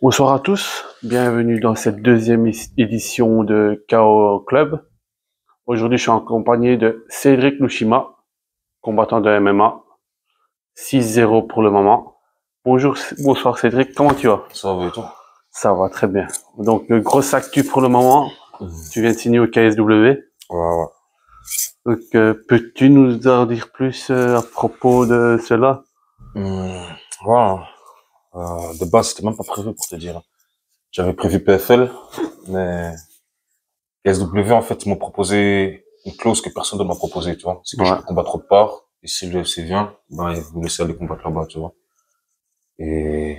Bonsoir à tous, bienvenue dans cette deuxième édition de KO Club. Aujourd'hui, je suis accompagné de Cédric Louchima, combattant de MMA, 6-0 pour le moment. Bonsoir Cédric, comment tu vas? Ça va et toi? Ça va très bien. Donc, grosse actu pour le moment, tu viens de signer au KSW. Ouais. Donc, peux-tu nous en dire plus à propos de cela? Voilà. De base, c'était même pas prévu pour te dire. J'avais prévu PFL, mais SW, en fait, ils m'ont proposé une clause que personne ne m'a proposé, tu vois. C'est que je Ouais. peux combattre autre part, et si le UFC vient, ben, ils vont me laisser aller combattre là-bas, tu vois. Et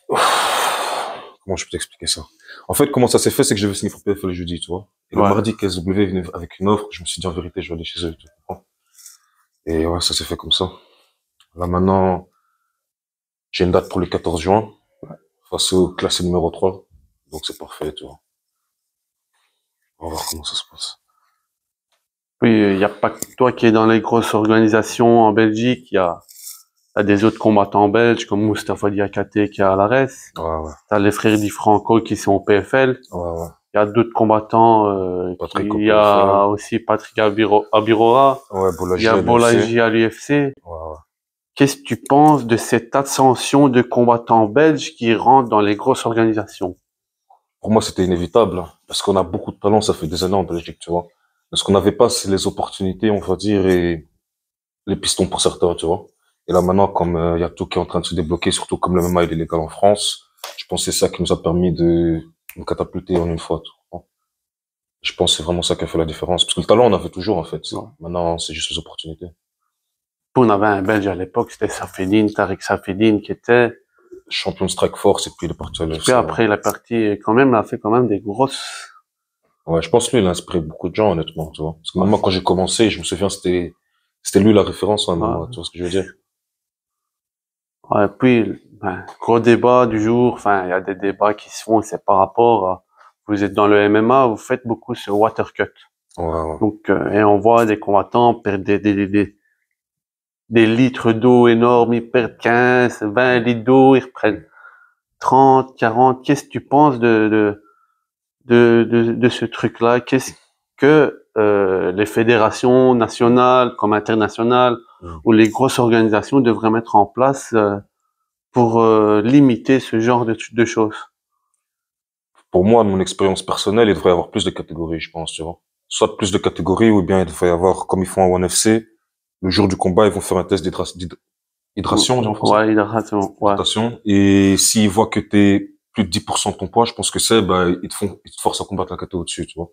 comment je peux t'expliquer ça? En fait, comment ça s'est fait, c'est que je devais signer pour PFL le jeudi, tu vois. Et le Ouais. mardi, KSW est venu avec une offre, je me suis dit, en vérité, je vais aller chez eux, tu vois. Et ouais, ça s'est fait comme ça. Là, maintenant, j'ai une date pour le 14 juin, face au classé numéro 3. Donc c'est parfait, tu vois. On va voir comment ça se passe. Oui, il n'y a pas que toi qui es dans les grosses organisations en Belgique, il y a des autres combattants belges comme Moustapha Diakhaté qui est à l'ARES. Ouais. T'as les frères Di Franco qui sont au PFL. Ouais. Il y a d'autres combattants. Patrick au Il y a PFL. aussi Patrick Abirora. Ouais, Il y a Boulagie à l'UFC. Bolaji à l'UFC. Ouais. Qu'est-ce que tu penses de cette ascension de combattants belges qui rentrent dans les grosses organisations? Pour moi, c'était inévitable, hein, parce qu'on a beaucoup de talent, ça fait des années en Belgique, tu vois. Mais ce qu'on n'avait pas, c'est les opportunités, on va dire, et les pistons pour certains, tu vois. Et là, maintenant, comme il y a tout qui est en train de se débloquer, surtout comme le MMA il est légal en France, je pense que c'est ça qui nous a permis de nous catapulter en une fois, tu vois. Je pense que c'est vraiment ça qui a fait la différence. Parce que le talent, on avait toujours, en fait. Ouais. Maintenant, c'est juste les opportunités. On avait un Belge à l'époque, c'était Safedine, Tariq Safedine qui était. Champion de Strike Force, et puis il est parti à Puis l'UFC. après, la partie quand même a fait quand même des grosses. Ouais, je pense que lui, il a inspiré beaucoup de gens, honnêtement, tu vois. Parce que même moi, quand j'ai commencé, je me souviens, c'était lui la référence, hein, Ouais. moi, tu vois ce que je veux dire? Ouais, puis, gros débat du jour. Enfin, il y a des débats qui se font. C'est par rapport à, vous êtes dans le MMA, vous faites beaucoup ce water cut. Ouais. Donc, et on voit des combattants perdre des litres d'eau énormes, ils perdent 15, 20 litres d'eau, ils reprennent 30, 40. Qu'est-ce que tu penses de ce truc-là? Qu'est-ce que les fédérations nationales comme internationales ou les grosses organisations devraient mettre en place pour limiter ce genre de choses? Pour moi, de mon expérience personnelle, il devrait y avoir plus de catégories, je pense, tu vois. Soit plus de catégories, ou bien il devrait y avoir, comme ils font à ONE FC, le jour du combat, ils vont faire un test d'hydration, on dit en français? Ouais, hydratation, ouais. Hydratation. Et s'ils voient que t'es plus de 10% de ton poids, je pense que bah, ils te forcent à combattre la catégorie au-dessus, tu vois.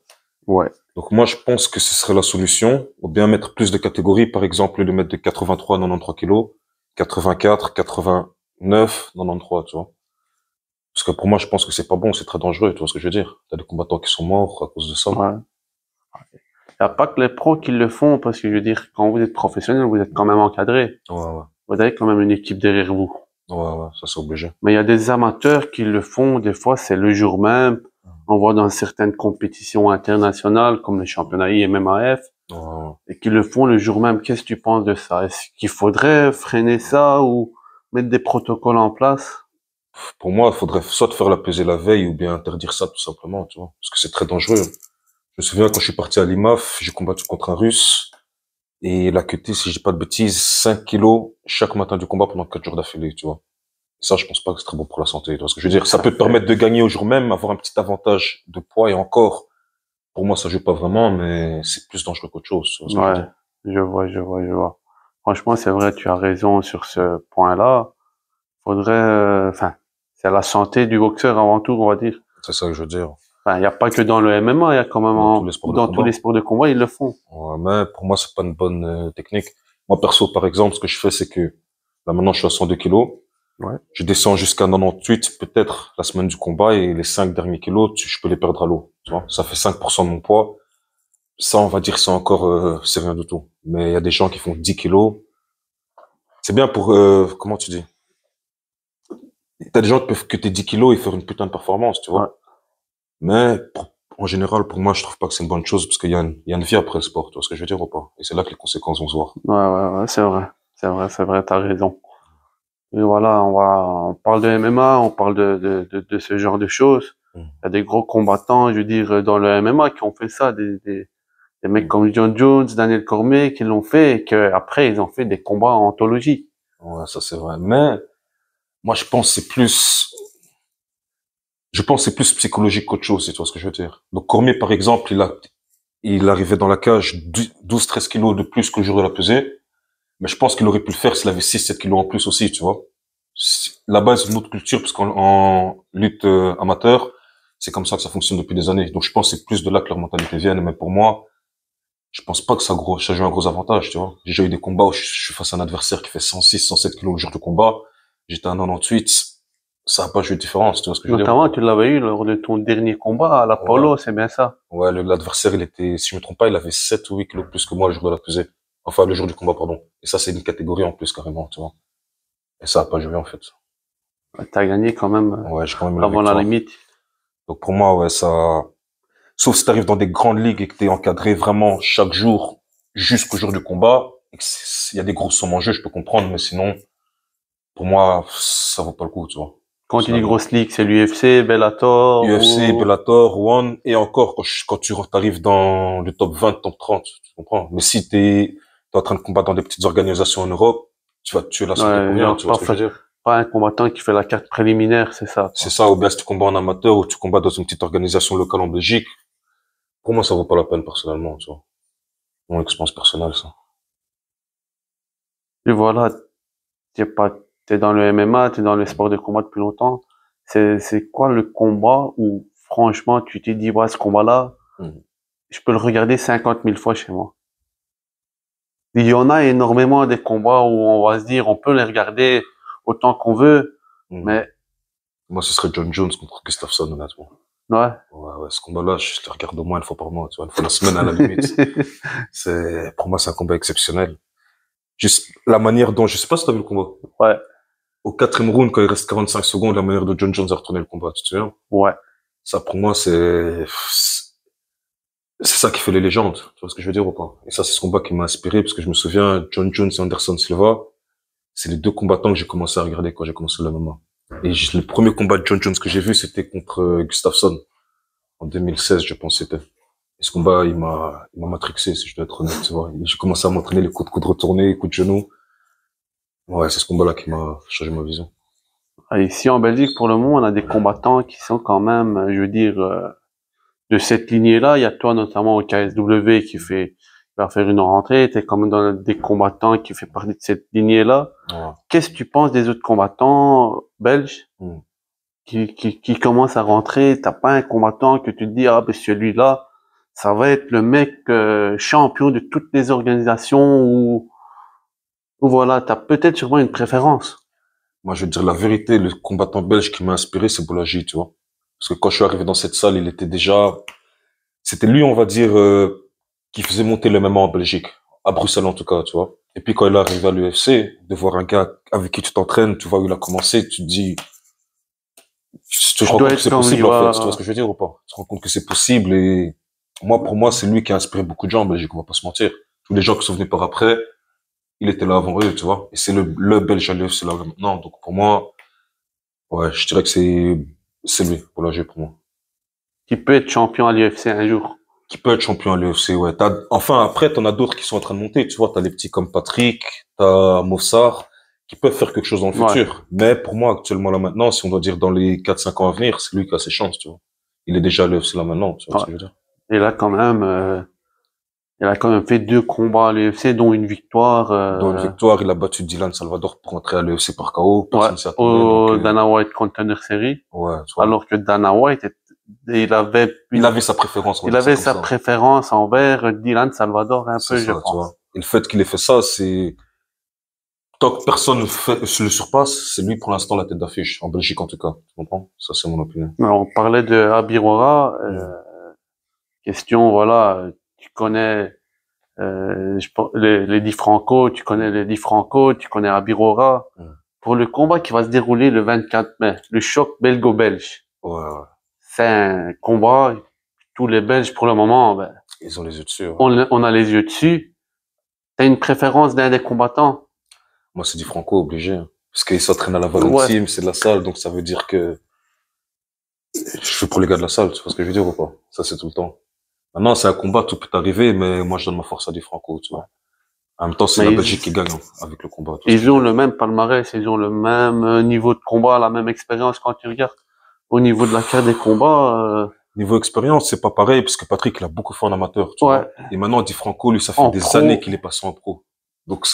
Ouais. Donc moi, je pense que ce serait la solution, ou bien mettre plus de catégories, par exemple, le mettre de 83 à 93 kilos, 84, 89, 93, tu vois. Parce que pour moi, je pense que c'est pas bon, c'est très dangereux, tu vois ce que je veux dire. T'as des combattants qui sont morts à cause de ça. Ouais. Il n'y a pas que les pros qui le font, parce que je veux dire, quand vous êtes professionnel, vous êtes quand même encadré. Ouais. Vous avez quand même une équipe derrière vous. Ouais, ça c'est obligé. Mais il y a des amateurs qui le font, des fois, c'est le jour même. On voit dans certaines compétitions internationales, comme les championnats IMMAF, Ouais. et qui le font le jour même. Qu'est-ce que tu penses de ça? Est-ce qu'il faudrait freiner ça ou mettre des protocoles en place? Pour moi, il faudrait soit faire la pesée la veille, ou bien interdire ça, tout simplement, tu vois. Parce que c'est très dangereux. Je me souviens, quand je suis parti à l'IMAF, j'ai combattu contre un Russe. Et il a cuté, si je dis pas de bêtises, 5 kilos chaque matin du combat pendant 4 jours d'affilée, tu vois. Et ça, je pense pas que c'est très bon pour la santé, tu vois ce que je veux dire. Ça peut te permettre de gagner au jour même, avoir un petit avantage de poids, et encore, pour moi, ça joue pas vraiment, mais c'est plus dangereux qu'autre chose, tu vois ce que je veux Ouais, dire. je vois. Franchement, c'est vrai, tu as raison sur ce point-là. Faudrait, enfin, c'est la santé du boxeur avant tout, on va dire. C'est ça que je veux dire. Enfin, il n'y a pas que dans le MMA, il y a quand même Dans tous les sports de dans tous combat. les sports de combat, ils le font. Ouais, mais pour moi, c'est pas une bonne technique. Moi, perso, par exemple, ce que je fais, c'est que là, maintenant, je suis à 102 kilos. Ouais. Je descends jusqu'à 98, peut-être, la semaine du combat, et les 5 derniers kilos, je peux les perdre à l'eau. Tu vois, ça fait 5% de mon poids. Ça, on va dire, c'est encore, c'est rien du tout. Mais il y a des gens qui font 10 kilos. C'est bien pour, comment tu dis? T'as des gens qui peuvent que tes 10 kilos et faire une putain de performance, tu Ouais. vois. Mais, en général, pour moi, je trouve pas que c'est une bonne chose, parce il y a une vie après le sport, tu vois ce que je veux dire ou pas? Et c'est là que les conséquences vont se voir. Ouais, c'est vrai. C'est vrai, t'as raison. Et voilà, on parle de MMA, on parle de ce genre de choses. Mm. Il y a des gros combattants, je veux dire, dans le MMA qui ont fait ça, des mecs Mm. comme John Jones, Daniel Cormier qui l'ont fait et que après ils ont fait des combats en anthologie. Ouais, ça c'est vrai. Mais moi, je pense que c'est plus psychologique qu'autre chose, si tu vois ce que je veux dire. Donc Cormier, par exemple, il arrivait dans la cage 12-13 kilos de plus que le jour de la pesée. Mais je pense qu'il aurait pu le faire s'il avait 6-7 kilos en plus aussi, tu vois. Là-bas, c'est une autre culture, parce qu'en lutte amateur, c'est comme ça que ça fonctionne depuis des années. Donc je pense que c'est plus de là que leur mentalité vient. Mais pour moi, je pense pas que ça joue un gros avantage, tu vois. J'ai déjà eu des combats où je suis face à un adversaire qui fait 106, 107 kilos le jour de combat. J'étais à 98. Ça a pas joué de différence, tu vois ce que je veux dire ou Notamment, pas? tu l'avais eu lors de ton dernier combat à Ouais. l'Apollo, c'est bien ça. Ouais, l'adversaire, il était, si je me trompe pas, il avait 7 ou 8 kilos plus que moi le jour de la pesée. Enfin, le jour du combat, pardon. Et ça, c'est une catégorie en plus, carrément, tu vois. Et ça a pas joué, en fait. T'as gagné quand même Ouais, j'ai quand même eu la avant la victoire. limite. Donc pour moi, ouais, ça, sauf si t'arrives dans des grandes ligues et que t'es encadré vraiment chaque jour jusqu'au jour du combat, et il y a des grosses sommes en jeu, je peux comprendre, mais sinon, pour moi, ça vaut pas le coup, tu vois. Quand tu dis Personnellement. grosse ligue, c'est l'UFC, Bellator UFC, ou... Bellator, One, et encore, quand tu arrives dans le top 20, top 30, tu comprends. Mais si t'es en train de combattre dans des petites organisations en Europe, tu vas te tuer la santé pour Ouais, rien, genre tu vois ce que je veux dire? pas un combattant qui fait la carte préliminaire, c'est ça, C'est quoi. ça, ou bien si tu combats en amateur ou tu combats dans une petite organisation locale en Belgique, pour moi, ça vaut pas la peine personnellement, tu vois. Mon expérience personnelle, ça. Et voilà, t'es dans le MMA, t'es dans le sport de combat depuis longtemps. C'est quoi le combat où, franchement, tu t'es dit, ouais, ce combat-là, Mhm. je peux le regarder 50 000 fois chez moi. Il y en a énormément des combats où on va se dire, on peut les regarder autant qu'on veut, Mhm. mais, Moi, ce serait John Jones contre Gustafsson, honnêtement. ouais. Ouais, ouais, ce combat-là, je le regarde au moins une fois par mois, tu vois, une fois la semaine à la limite. Pour moi, c'est un combat exceptionnel. Juste la manière dont, je sais pas si t'as vu le combat. Ouais, Au quatrième round, quand il reste 45 secondes, la manière dont John Jones a retourné le combat, tu te souviens? ouais. Ça, pour moi, c'est ça qui fait les légendes. Tu vois ce que je veux dire ou pas? Et ça, c'est ce combat qui m'a inspiré, parce que je me souviens, John Jones et Anderson Silva, c'est les deux combattants que j'ai commencé à regarder quand j'ai commencé le MMA. Et le premier combat de John Jones que j'ai vu, c'était contre Gustafsson, en 2016, je pense, c'était. Et ce combat, il m'a matrixé, si je dois être honnête, tu vois. J'ai commencé à m'entraîner les coups de retourner, les coups de genou. Ouais, c'est ce combat-là qui m'a changé ma vision. Ah, ici en Belgique, pour le moment, on a des combattants qui sont quand même, je veux dire, de cette lignée-là. Il y a toi notamment au KSW qui va faire une rentrée. T'es quand même dans des combattants qui fait partie de cette lignée-là. Ouais. Qu'est-ce que tu penses des autres combattants belges Mm. qui commencent à rentrer? T'as pas un combattant que tu te dis, ah ben celui-là, ça va être le mec champion de toutes les organisations ou voilà, t'as peut-être sûrement une préférence. Moi, je veux dire la vérité, le combattant belge qui m'a inspiré, c'est Boulagie, tu vois. Parce que quand je suis arrivé dans cette salle, il était déjà, c'était lui, on va dire, qui faisait monter le MMA en Belgique. À Bruxelles, en tout cas, tu vois. Et puis, quand il est arrivé à l'UFC, de voir un gars avec qui tu t'entraînes, tu vois où il a commencé, tu te dis, tu te Tu rends dois compte que être c'est comme lui, possible, en fait. Tu vois ce ouais. que je veux dire ou pas? Tu te rends compte que c'est possible et moi, pour moi, c'est lui qui a inspiré beaucoup de gens en Belgique, on va pas se mentir. Tous les gens qui sont venus par après, il était là avant eux, tu vois. Et c'est le Belge à l'UFC là maintenant. Donc, pour moi, ouais, je dirais que c'est lui, Boulanger, pour moi. Qui peut être champion à l'UFC un jour. Qui peut être champion à l'UFC, ouais. Enfin, après, t'en as d'autres qui sont en train de monter, tu vois. T'as les petits comme Patrick, t'as Mossar, qui peuvent faire quelque chose dans le Ouais. futur. Mais pour moi, actuellement, là, maintenant, si on doit dire dans les 4-5 ans à venir, c'est lui qui a ses chances, tu vois. Il est déjà à l'UFC là maintenant, tu vois Ouais. ce que je veux dire. Et là, quand même, il a quand même fait 2 combats à l'UFC, dont une victoire, Dans une victoire, il a battu Dylan Salvador pour entrer à l'UFC par KO. ouais, Personne s'y attendait, donc, au Dana White Contender Series. ouais, tu vois. Alors que Dana White, il avait Il avait sa préférence, on va il dire ça avait comme sa ça. préférence envers Dylan Salvador un C'est peu, je ça, tu pense. vois. Et le fait qu'il ait fait ça, tant que personne le surpasse, c'est lui pour l'instant la tête d'affiche, en Belgique en tout cas. Tu comprends? Ça, c'est mon opinion. Alors, on parlait de Abirora, Mm. question, voilà, tu connais, les Di Franco, tu connais les Di Franco, tu connais Abirora. Mm. Pour le combat qui va se dérouler le 24 mai, le choc belgo-belge. Ouais, ouais. C'est un combat, tous les Belges pour le moment, ben, Ils ont les yeux dessus, ouais. on a les yeux dessus. T'as une préférence d'un des combattants? Moi, c'est du Franco obligé, hein. Parce qu'ils s'entraînent à la Valorant Ouais. Team, c'est de la salle, donc ça veut dire que je fais pour les gars de la salle, tu vois ce que je veux dire ou pas? Ça, c'est tout le temps. Maintenant, c'est un combat, tout peut arriver, mais moi, je donne ma force à Di Franco, tu vois. En même temps, c'est la Mais Belgique qui gagne, hein, avec le combat, tu vois ce que je ils veux ont dire. le même palmarès, ils ont le même niveau de combat, la même expérience quand tu regardes. Au niveau de la carte des combats, Niveau expérience, c'est pas pareil, parce que Patrick, il a beaucoup fait en amateur, tu ouais, vois. Et maintenant, Di Franco, lui, ça fait en des années pro, qu'il est passé en pro. Donc,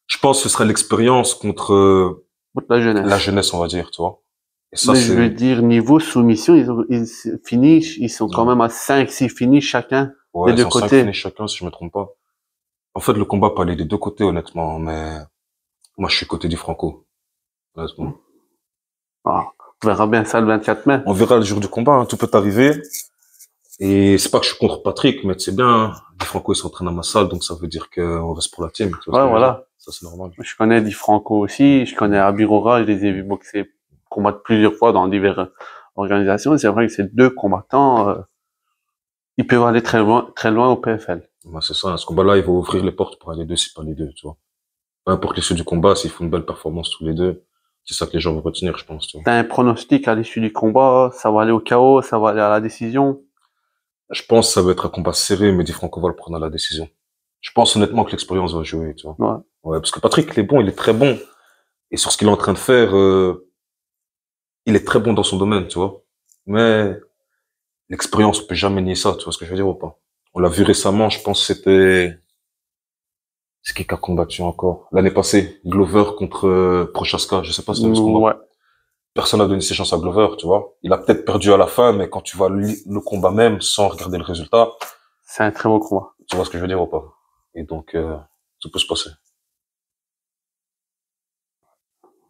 je pense que ce serait l'expérience contre contre la la jeunesse. jeunesse, on va dire, tu vois. Et ça, Mais je veux c'est, dire, niveau soumission, ils finissent, ils sont quand ouais, même à 5, 6 finis chacun des ouais, deux ils ont 5 finis côtés. chacun, si je me trompe pas. En fait, le combat peut aller des deux côtés, honnêtement, mais moi, je suis côté Di Franco, honnêtement. Ah, on verra bien ça le 24 mai. On verra le jour du combat, hein, tout peut arriver. Et c'est pas que je suis contre Patrick, mais c'est bien, Di Franco, il s'entraîne à ma salle, donc ça veut dire qu'on reste pour la team, tu vois ce que Ouais, je veux dire? voilà. Ça, c'est normal. Je connais Di Franco aussi, je connais Abirora, je les ai vus boxer, combattre plusieurs fois dans diverses organisations. C'est vrai que ces deux combattants, ils peuvent aller très loin au PFL. Moi, c'est ça, ce combat-là, il va ouvrir les portes pour aller deux, c'est pas les deux, tu vois. Peu importe l'issue du combat, s'ils font une belle performance tous les deux, c'est ça que les gens vont retenir, je pense, tu vois. T'as un pronostic à l'issue du combat, ça va aller au chaos, ça va aller à la décision. Je pense que ça va être un combat serré, mais Di Franco va le prendre à la décision. Je pense honnêtement que l'expérience va jouer, tu vois. Ouais. Ouais, parce que Patrick, il est bon, il est très bon. Et sur ce qu'il est en train de faire, il est très bon dans son domaine, tu vois. Mais l'expérience, on peut jamais nier ça, tu vois ce que je veux dire ou pas? On l'a vu récemment, je pense que c'est qui a combattu encore? L'année passée, Glover contre Prochaska, je sais pas si t'as vu ce combat. Ouais. Personne n'a donné ses chances à Glover, tu vois. Il a peut-être perdu à la fin, mais quand tu vois le combat même, sans regarder le résultat, C'est un très beau combat. tu vois ce que je veux dire ou pas? Et donc, tout peut se passer.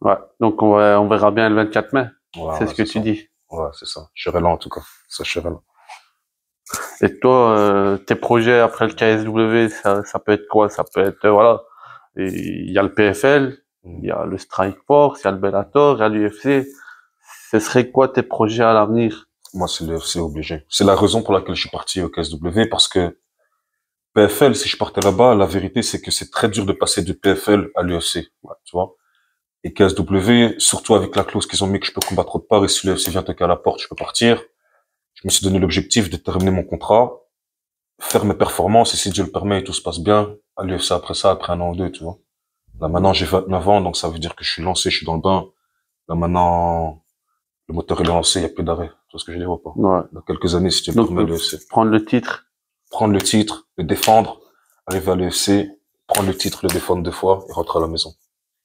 Ouais. Donc on verra bien le 24 mai. Ouais, C'est ouais, ce que c'est tu ça. dis. Ouais, c'est ça. Je serai là, en tout cas. Ça, je serai là. Et toi, tes projets après le KSW, ça peut être quoi? Ça peut être, voilà, il y a le PFL, il y a le Strike Force, il y a le Bellator, il y a l'UFC. Ce serait quoi tes projets à l'avenir? Moi, c'est obligé. C'est la raison pour laquelle je suis parti au KSW, parce que PFL, si je partais là-bas, la vérité, c'est que c'est très dur de passer du PFL à l'UFC. Ouais, tu vois. Et KSW, surtout avec la clause qu'ils ont mis que je peux combattre autre part, et si l'UFC vient toquer à la porte, je peux partir. Je me suis donné l'objectif de terminer mon contrat, faire mes performances, et si Dieu le permet et tout se passe bien, à l'UFC après ça, après un an ou deux, tu vois. Là, maintenant, j'ai 29 ans, donc ça veut dire que je suis lancé, je suis dans le bain. Là, maintenant, le moteur est lancé, il n'y a plus d'arrêt. Tu vois ce que je veux dire ou pas? Ouais. Dans quelques années, si Dieu le Donc, permet, l'UFC. prendre le titre. Prendre le titre, le défendre, arriver à l'UFC, prendre le titre, le défendre 2 fois, et rentrer à la maison.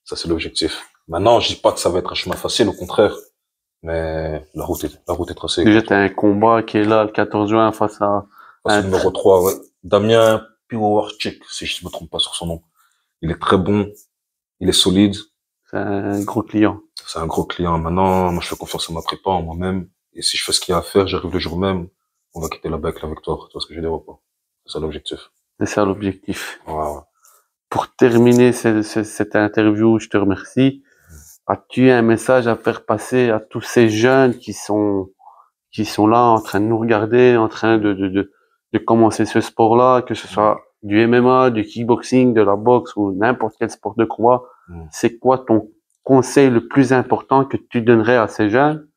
Ça, c'est l'objectif. Maintenant, je dis pas que ça va être un chemin facile, au contraire. Mais la route est tracée. Déjà, t'as un combat qui est là le 14 juin face à Face au numéro 3, ouais. Damien Piwowarczyk, si je me trompe pas sur son nom. Il est très bon, il est solide. c'est un gros client. C'est un gros client. Maintenant, moi, je fais confiance à ma prépa, en moi-même. Et si je fais ce qu'il y a à faire, j'arrive le jour même, on va quitter là-bas avec la victoire. Tu vois ce que je veux dire ou pas? C'est ça l'objectif. C'est ça l'objectif. Ouais, ouais. Pour terminer cette interview, je te remercie. As-tu un message à faire passer à tous ces jeunes qui sont là en train de nous regarder, en train de commencer ce sport-là, que ce soit du MMA, du kickboxing, de la boxe ou n'importe quel sport de combat? C'est quoi ton conseil le plus important que tu donnerais à ces jeunes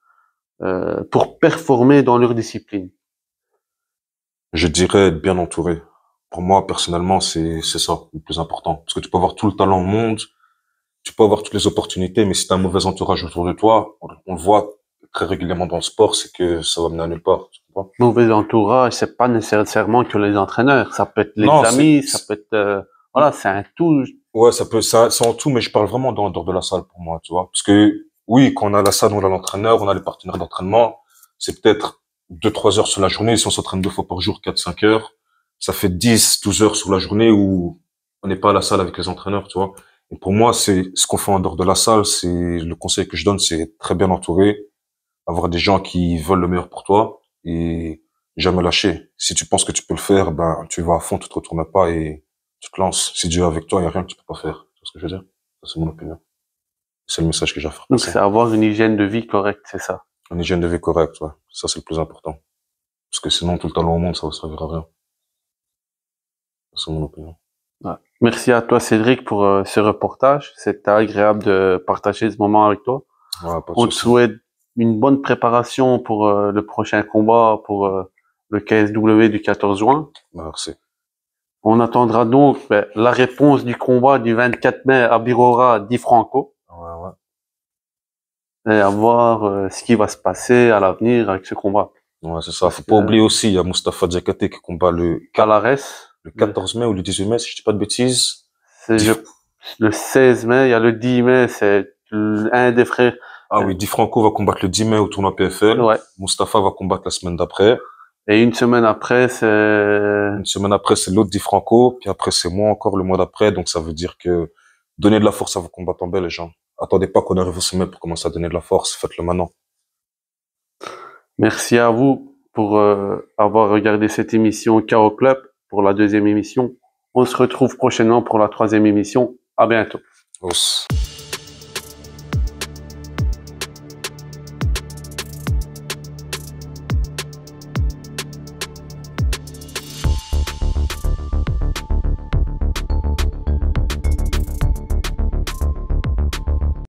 pour performer dans leur discipline? Je dirais être bien entouré. Pour moi, personnellement, c'est ça, le plus important. Parce que tu peux avoir tout le talent au monde, tu peux avoir toutes les opportunités, mais si tu as un mauvais entourage autour de toi, on le voit très régulièrement dans le sport, c'est que ça va mener à nulle part. Tu comprends? Mauvais entourage, c'est pas nécessairement que les entraîneurs, ça peut être les Non, amis, ça peut être voilà, c'est un tout. ouais, ça en tout, mais je parle vraiment dehors de la salle pour moi, tu vois. Parce que, oui, quand on a la salle, on a l'entraîneur, on a les partenaires d'entraînement, c'est peut-être 2, 3 heures sur la journée. Si on s'entraîne 2 fois par jour, 4, 5 heures, ça fait 10, 12 heures sur la journée où on n'est pas à la salle avec les entraîneurs, tu vois. Et pour moi, c'est ce qu'on fait en dehors de la salle, c'est le conseil que je donne, c'est être très bien entouré, avoir des gens qui veulent le meilleur pour toi et jamais lâcher. Si tu penses que tu peux le faire, ben, tu vas à fond, tu te retournes pas et tu te lances. Si Dieu est avec toi, il n'y a rien que tu peux pas faire. Tu vois ce que je veux dire? Ça, c'est mon opinion. C'est le message que j'ai à faire Donc passer. c'est avoir une hygiène de vie correcte, c'est ça. Une hygiène de vie correcte, ouais. Ça, c'est le plus important. Parce que sinon, tout le talent au monde, ça ne servira à rien. C'est mon opinion. Ouais. Merci à toi, Cédric, pour ce reportage. C'était agréable de partager ce moment avec toi. Ouais, pas de On te souci. souhaite une bonne préparation pour le prochain combat, pour le KSW du 14 juin. Merci. On attendra donc la réponse du combat du 24 mai à Birora Di Franco Ouais, ouais. et à voir ce qui va se passer à l'avenir avec ce combat. Ouais, c'est ça. Parce Faut que pas oublier aussi, il y a Mustapha Diakhaté qui combat Alares, le 14 mai ou le 18 mai, si je dis pas de bêtises. c'est Di- le 16 mai, il y a le 10 mai, c'est un des frères. Ah oui, Di Franco va combattre le 10 mai au tournoi PFL. Ouais. Mustapha va combattre la semaine d'après. Et une semaine après, c'est Une semaine après, c'est l'autre Di Franco. Puis après, c'est moi encore le mois d'après. Donc, ça veut dire que donnez de la force à vos combattants belges, les gens. Attendez pas qu'on arrive au sommet pour commencer à donner de la force. Faites-le maintenant. merci à vous pour avoir regardé cette émission KO Club pour la deuxième émission. On se retrouve prochainement pour la troisième émission. À bientôt. Os.